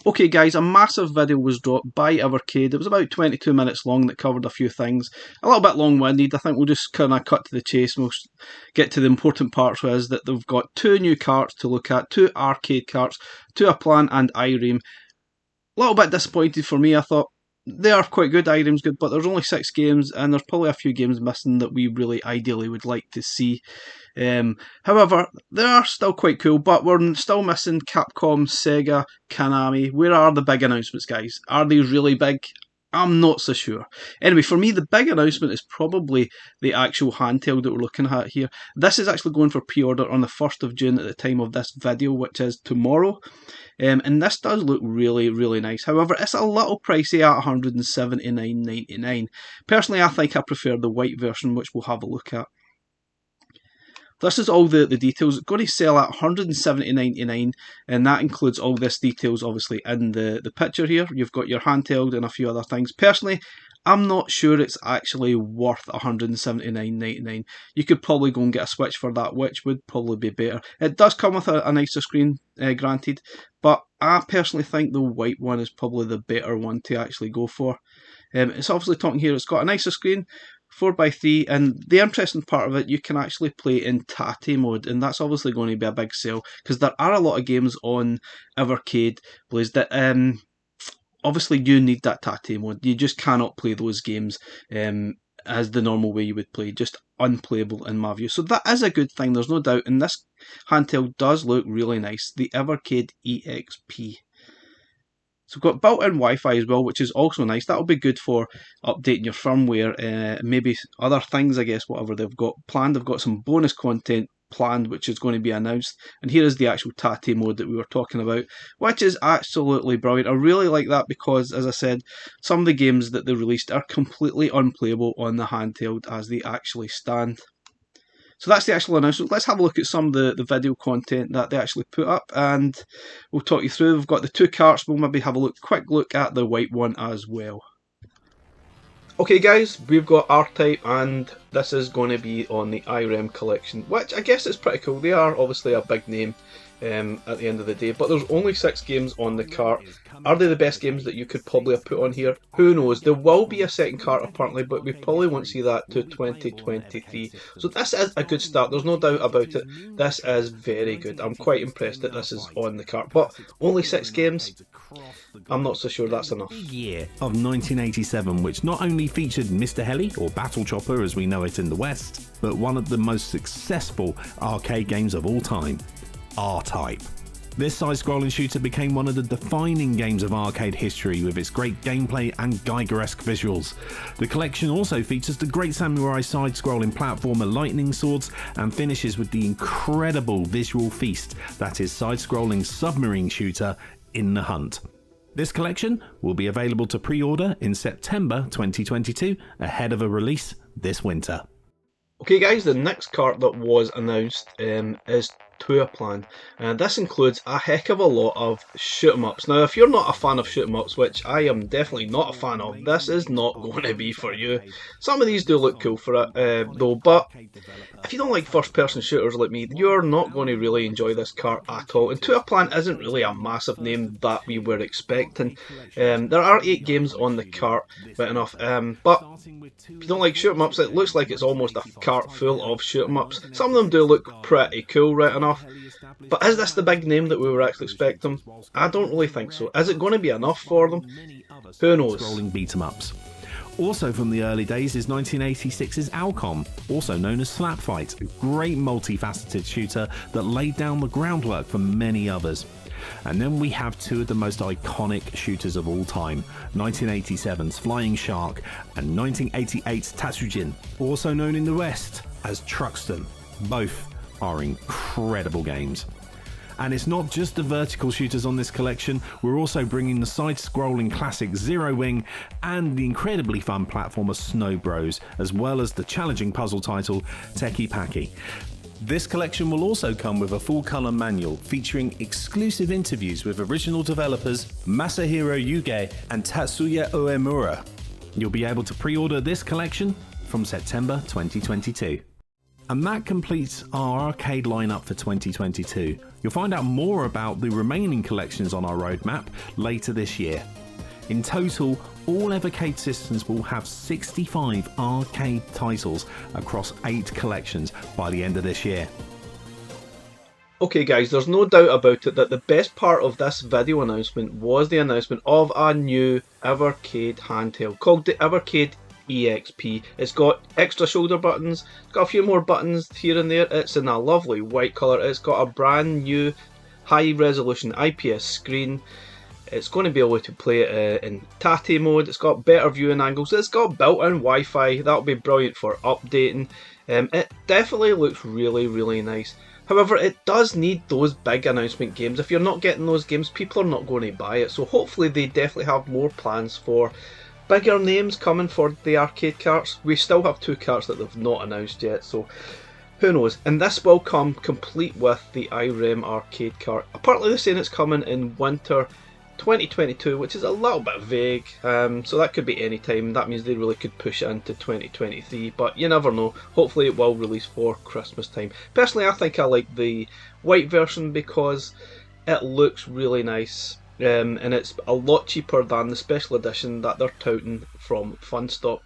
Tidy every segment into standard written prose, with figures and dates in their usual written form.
Okay guys, a massive video was dropped by Evercade. It was about 22 minutes long that covered a few things. A little bit long-winded. I think we'll just kind of cut to the chase and we'll get to the important parts, which is that they've got two new carts to look at, two arcade carts, two a plan and Ireme. A little bit disappointed for me. I thought they are quite good, Ireme's good, but there's only 6 games and there's probably a few games missing that we really ideally would like to see. However, they are still quite cool, but we're still missing Capcom, Sega, Konami. Where are the big announcements, guys? Are they really big? I'm not so sure. Anyway, for me, the big announcement is probably the actual handheld that we're looking at here. This is actually going for pre-order on the 1st of June at the time of this video, which is tomorrow. And this does look really, really nice. However, it's a little pricey at $179.99. Personally, I think I prefer the white version, which we'll have a look at. This is all the details. It's going to sell at $179.99, and that includes all this details obviously in the picture here. You've got your handheld and a few other things. Personally, I'm not sure it's actually worth $179.99. You could probably go and get a Switch for that, which would probably be better. It does come with a nicer screen, granted, but I personally think the white one is probably the better one to actually go for. It's obviously talking here, it's got a nicer screen, 4x3, and the interesting part of it, you can actually play in Tate mode, and that's obviously going to be a big sell because there are a lot of games on Evercade Blaze that obviously you need that Tate mode. You just cannot play those games as the normal way you would play, just unplayable in my view. So that is a good thing, there's no doubt, and this handheld does look really nice, the Evercade EXP. So we've got built-in Wi-Fi as well, which is also nice. That'll be good for updating your firmware, maybe other things, I guess, whatever they've got planned. They've got some bonus content planned, which is going to be announced. And here is the actual Tate mode that we were talking about, which is absolutely brilliant. I really like that because, as I said, some of the games that they released are completely unplayable on the handheld as they actually stand. So that's the actual announcement. Let's have a look at some of the video content that they actually put up, and we'll talk you through. We've got the two carts. We'll maybe have a quick look at the white one as well. Okay guys, we've got R-Type, and this is going to be on the Ireme collection, which I guess is pretty cool. They are obviously a big name at the end of the day, but there's only 6 games on the cart. Are they the best games that you could probably have put on here? Who knows? There will be a second cart apparently, but we probably won't see that to 2023. So this is a good start, there's no doubt about it. This is very good. I'm quite impressed that this is on the cart, but only 6 games? I'm not so sure that's enough. Year of 1987, which not only featured Mr. Heli, or Battle Chopper as we know it in the West, but one of the most successful arcade games of all time, R-Type. This side-scrolling shooter became one of the defining games of arcade history with its great gameplay and Geiger-Esque visuals. The collection also features the Great Samurai side-scrolling platformer Lightning Swords and finishes with the incredible visual feast that is side-scrolling submarine shooter In the Hunt. This collection will be available to pre-order in September 2022 ahead of a release this winter. Okay guys, the next cart that was announced is to a plan, and this includes a heck of a lot of shoot 'em ups. Now if you're not a fan of shoot 'em ups, which I am definitely not a fan of, this is not going to be for you. Some of these do look cool for it though, but if you don't like first person shooters like me, you're not going to really enjoy this cart at all. And To a Plan isn't really a massive name that we were expecting. There are 8 games on the cart, right enough, but if you don't like shoot 'em ups, it looks like it's almost a cart full of shoot 'em ups. Some of them do look pretty cool, right enough. But is this the big name that we were actually expecting? I don't really think so. Is it going to be enough for them? Who knows? Scrolling beat 'em ups. Also from the early days is 1986's Alcom, also known as Slap Fight, a great multifaceted shooter that laid down the groundwork for many others. And then we have two of the most iconic shooters of all time, 1987's Flying Shark and 1988's Tatsujin, also known in the West as Truxton. Both are incredible games. And it's not just the vertical shooters on this collection, we're also bringing the side-scrolling classic Zero Wing and the incredibly fun platformer Snow Bros, as well as the challenging puzzle title Teki Paki. This collection will also come with a full-colour manual featuring exclusive interviews with original developers Masahiro Yuge and Tatsuya Uemura. You'll be able to pre-order this collection from September 2022. And that completes our arcade lineup for 2022. You'll find out more about the remaining collections on our roadmap later this year. In total, all Evercade systems will have 65 arcade titles across 8 collections by the end of this year. Okay guys, there's no doubt about it that the best part of this video announcement was the announcement of a new Evercade handheld called the Evercade EXP. It's got extra shoulder buttons, it's got a few more buttons here and there, it's in a lovely white colour, it's got a brand new high resolution IPS screen, it's going to be able to play it in Tate mode, it's got better viewing angles, it's got built-in Wi-Fi, that'll be brilliant for updating. It definitely looks really nice. However, it does need those big announcement games. If you're not getting those games, people are not going to buy it. So hopefully they definitely have more plans for bigger names coming for the arcade carts. We still have 2 carts that they've not announced yet, so who knows. And this will come complete with the IREM arcade cart. Apparently they're saying it's coming in winter 2022, which is a little bit vague, so that could be any time. That means they really could push it into 2023, but you never know. Hopefully it will release for Christmas time. Personally, I think I like the white version because it looks really nice, and it's a lot cheaper than the special edition that they're touting from Funstock.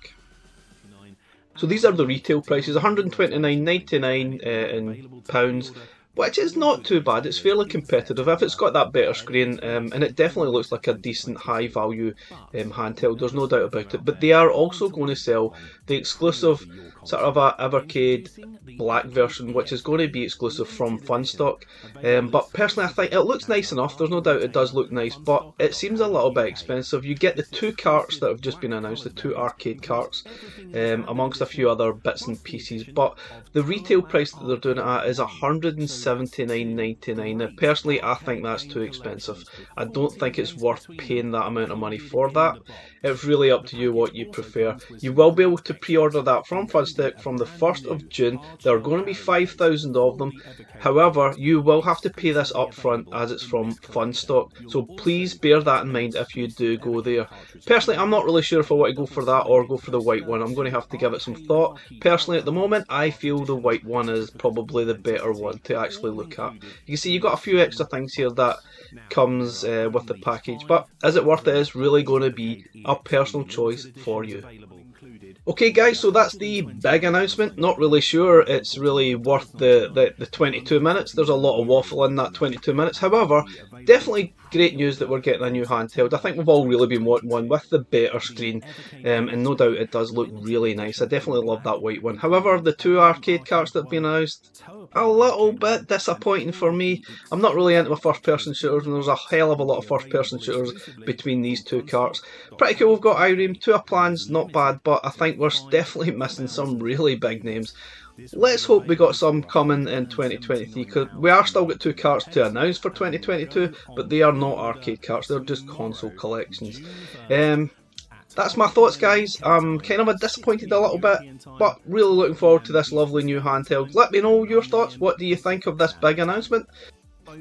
So these are the retail prices, £129.99 in pounds, which is not too bad. It's fairly competitive if it's got that better screen, and it definitely looks like a decent high value handheld, there's no doubt about it. But they are also going to sell the exclusive sort of a Evercade black version, which is going to be exclusive from Funstock. But personally I think it looks nice enough, there's no doubt it does look nice, but it seems a little bit expensive. You get the 2 carts that have just been announced, the 2 arcade carts, amongst a few other bits and pieces, but the retail price that they're doing it at is £179.99. Now personally I think that's too expensive. I don't think it's worth paying that amount of money for that. It's really up to you what you prefer. You will be able to pre-order that from Funstock from the 1st of June. There are going to be 5,000 of them. However, you will have to pay this up front as it's from Funstock, so please bear that in mind if you do go there. Personally, I'm not really sure if I want to go for that or go for the white one. I'm going to have to give it some thought. Personally, at the moment, I feel the white one is probably the better one to actually look at. You can see you've got a few extra things here that comes with the package, but is it worth it? Is really going to be a personal choice for you. Okay guys, so that's the big announcement. Not really sure it's really worth the 22 minutes. There's a lot of waffle in that 22 minutes. However, definitely great news that we're getting a new handheld. I think we've all really been wanting one with the better screen, and no doubt it does look really nice. I definitely love that white one. However, the 2 arcade carts that have been announced, a little bit disappointing for me. I'm not really into first person shooters, and there's a hell of a lot of first person shooters between these 2 carts. Pretty cool, we've got IREM, 2 plans, not bad, but I think we're definitely missing some really big names. Let's hope we got some coming in 2023, because we are still got 2 carts to announce for 2022, but they are not arcade carts, they're just console collections. That's my thoughts guys. I'm kind of disappointed a little bit, but really looking forward to this lovely new handheld. Let me know your thoughts. What do you think of this big announcement?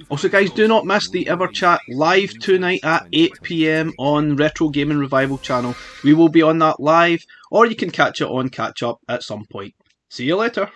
Also guys, do not miss the EverChat live tonight at 8 PM on Retro Gaming Revival channel. We will be on that live, or you can catch it on Catch Up at some point. See you later.